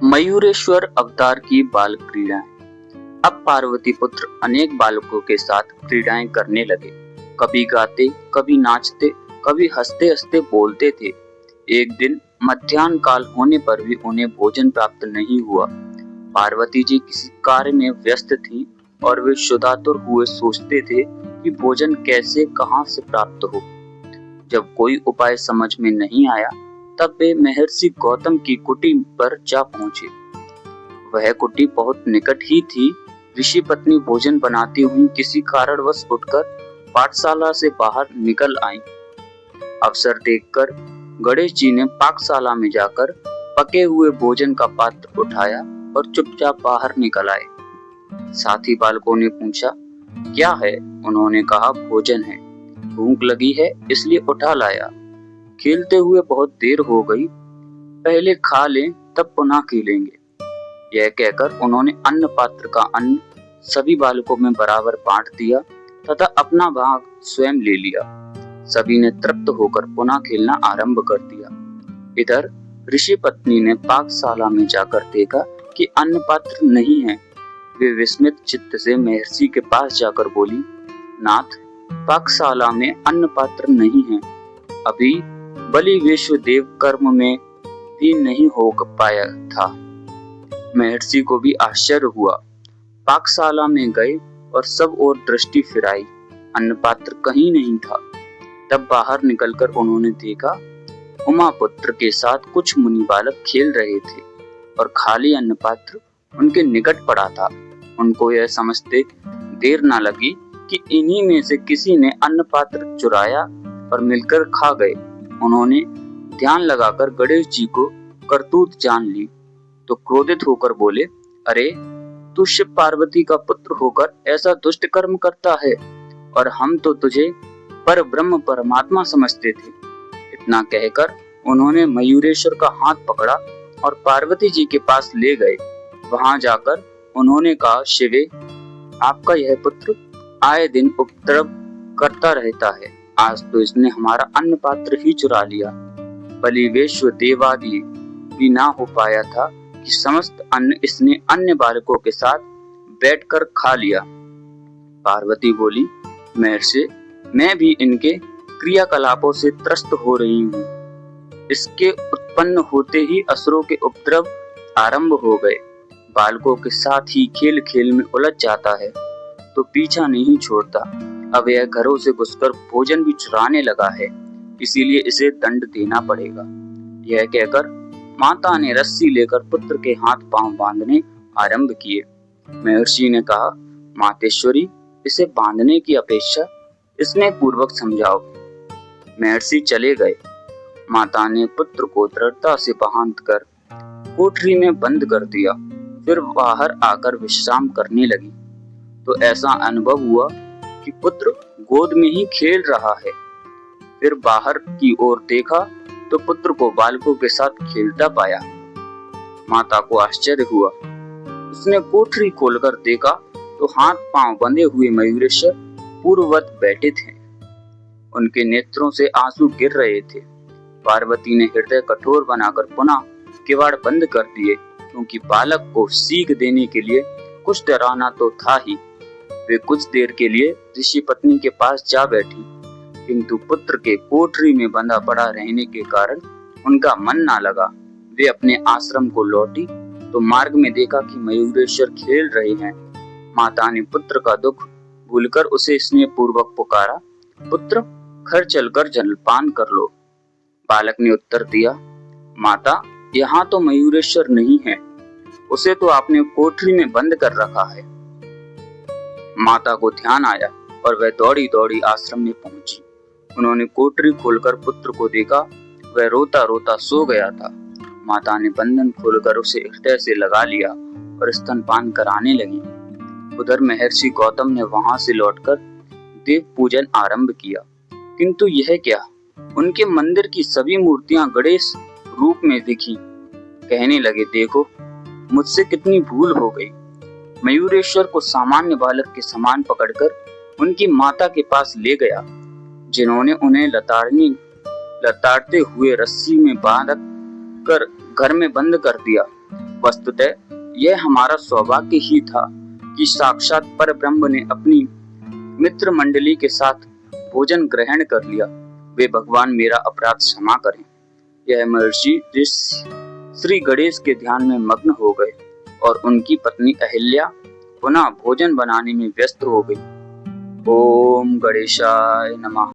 मयूरेश्वर अवतार की बाल क्रीड़ाएं। अब पार्वती पुत्र अनेक बालकों के साथ क्रीड़ाएं करने लगे। कभी गाते, कभी नाचते, कभी हंसते हंसते बोलते थे। एक दिन मध्याह्न काल होने पर भी उन्हें भोजन प्राप्त नहीं हुआ। पार्वती जी किसी कार्य में व्यस्त थीं और वे शुदातुर हुए सोचते थे कि भोजन कैसे कहां से प्राप्त हो। जब कोई उपाय समझ में नहीं आया, तब वे महर्षि गौतम की कुटी पर जा पहुंचे। वह कुटी बहुत निकट ही थी। ऋषि पत्नी भोजन बनाती हुई किसी कारणवश उठकर पाठशाला से बाहर निकल आईं। अवसर देखकर गणेश जी ने पाकशाला में जाकर पके हुए भोजन का पात्र उठाया और चुपचाप बाहर निकल आए। साथी बालकों ने पूछा, क्या है? उन्होंने कहा, भोजन है, भूख लगी है इसलिए उठा लाया। खेलते हुए बहुत देर हो गई, पहले खा लें तब पुनः खेलेंगे। यह कहकर उन्होंने अन्न पात्र का अन्न सभी बालकों में बराबर बांट दिया तथा अपना भाग स्वयं ले लिया। सभी ने तृप्त होकर पुनः खेलना आरंभ कर दिया। इधर ऋषि पत्नी ने पाकशाला में जाकर देखा कि अन्न पात्र नहीं है। वे विस्मित चित्त से महर्षि के पास जाकर बोली, नाथ, पाकशाला में अन्न पात्र नहीं है। अभी बलि विश्व देव कर्म में भी नहीं हो पाया था। महर्षि को भी आश्चर्य हुआ। पाकशाला में गए और सब ओर दृष्टि फिराई, अन्न पात्र कहीं नहीं था। तब बाहर निकलकर उन्होंने देखा, उमा पुत्र के साथ कुछ मुनि बालक खेल रहे थे और खाली अन्न पात्र उनके निकट पड़ा था। उनको यह समझते देर न लगी कि इन्हीं में से किसी ने अन्न पात्र चुराया और मिलकर खा गए। उन्होंने ध्यान लगाकर गणेश जी को करतूत जान ली तो क्रोधित होकर बोले, अरे, तू शिव पार्वती का पुत्र होकर ऐसा दुष्ट कर्म करता है, और हम तो तुझे पर ब्रह्म परमात्मा समझते थे। इतना कहकर उन्होंने मयूरेश्वर का हाथ पकड़ा और पार्वती जी के पास ले गए। वहां जाकर उन्होंने कहा, शिवे, आपका यह पुत्र आए दिन उपद्रव करता रहता है। आज तो इसने हमारा अन्न पात्र ही चुरा लिया। बलि विश्व देवादि भी ना हो पाया था कि समस्त अन्न इसने अन्य बालकों के साथ बैठकर खा लिया। पार्वती बोली, महर्षि, मैं भी इनके क्रियाकलापों से त्रस्त हो रही हूँ। इसके उत्पन्न होते ही असुरों के उपद्रव आरंभ हो गए। बालकों के साथ ही खेल खेल में उलझ जाता है तो पीछा नहीं छोड़ता। अब यह घरों से घुसकर भोजन भी चुराने लगा है, इसीलिए इसे दंड देना पड़ेगा। यह कहकर माता ने रस्सी लेकर पुत्र के हाथ पांव बांधने आरंभ किए। महर्षि ने कहा, मातेश्वरी, इसे बांधने की अपेक्षा स्नेह पूर्वक समझाओ। महर्षि चले गए। माता ने पुत्र को दृढ़ता से बांध कर कोठरी में बंद कर दिया। फिर बाहर आकर विश्राम करने लगी तो ऐसा अनुभव हुआ कि पुत्र गोद में ही खेल रहा है। फिर बाहर की ओर देखा तो पुत्र को बालकों के साथ खेलता पाया। माता को आश्चर्य हुआ। उसने कोठरी खोलकर देखा तो हाथ पांव बंधे हुए मयूरेश्वर पूर्ववत बैठे थे। उनके नेत्रों से आंसू गिर रहे थे। पार्वती ने हृदय कठोर बनाकर पुनः किवाड़ बंद कर दिए, क्योंकि बालक को सीख देने के लिए कुछ डराना तो था ही। वे कुछ देर के लिए ऋषि पत्नी के पास जा बैठी, किंतु पुत्र के कोठरी में बंधा पड़ा रहने के कारण उनका मन ना लगा। वे अपने आश्रम को लौटी तो मार्ग में देखा कि मयूरेश्वर खेल रहे हैं। माता ने पुत्र का दुख भूलकर उसे स्नेह पूर्वक पुकारा, पुत्र, घर चलकर जलपान कर लो। बालक ने उत्तर दिया, माता, यहाँ तो मयूरेश्वर नहीं है, उसे तो आपने कोठरी में बंद कर रखा है। माता को ध्यान आया और वह दौड़ी दौड़ी आश्रम में पहुंची। उन्होंने कोठरी खोलकर पुत्र को देखा, वह रोता रोता सो गया था। माता ने बंधन खोलकर उसे हृदय से लगा लिया और स्तनपान कराने लगी। उधर महर्षि गौतम ने वहां से लौटकर देव पूजन आरंभ किया, किंतु यह क्या, उनके मंदिर की सभी मूर्तियां गणेश रूप में दिखी। कहने लगे, देखो, मुझसे कितनी भूल हो गई। मयूरेश्वर को सामान्य बालक के समान पकड़कर उनकी माता के पास ले गया, जिन्होंने उन्हें लताड़ते हुए रस्सी में बांध कर घर में बंद कर दिया। वस्तुतः यह हमारा सौभाग्य ही था कि साक्षात परब्रह्म ने अपनी मित्र मंडली के साथ भोजन ग्रहण कर लिया। वे भगवान मेरा अपराध क्षमा करें। यह महर्षि श्री गणेश के ध्यान में मग्न हो गए और उनकी पत्नी अहिल्या पुनः भोजन बनाने में व्यस्त हो गई। ओम गणेशाय नमः।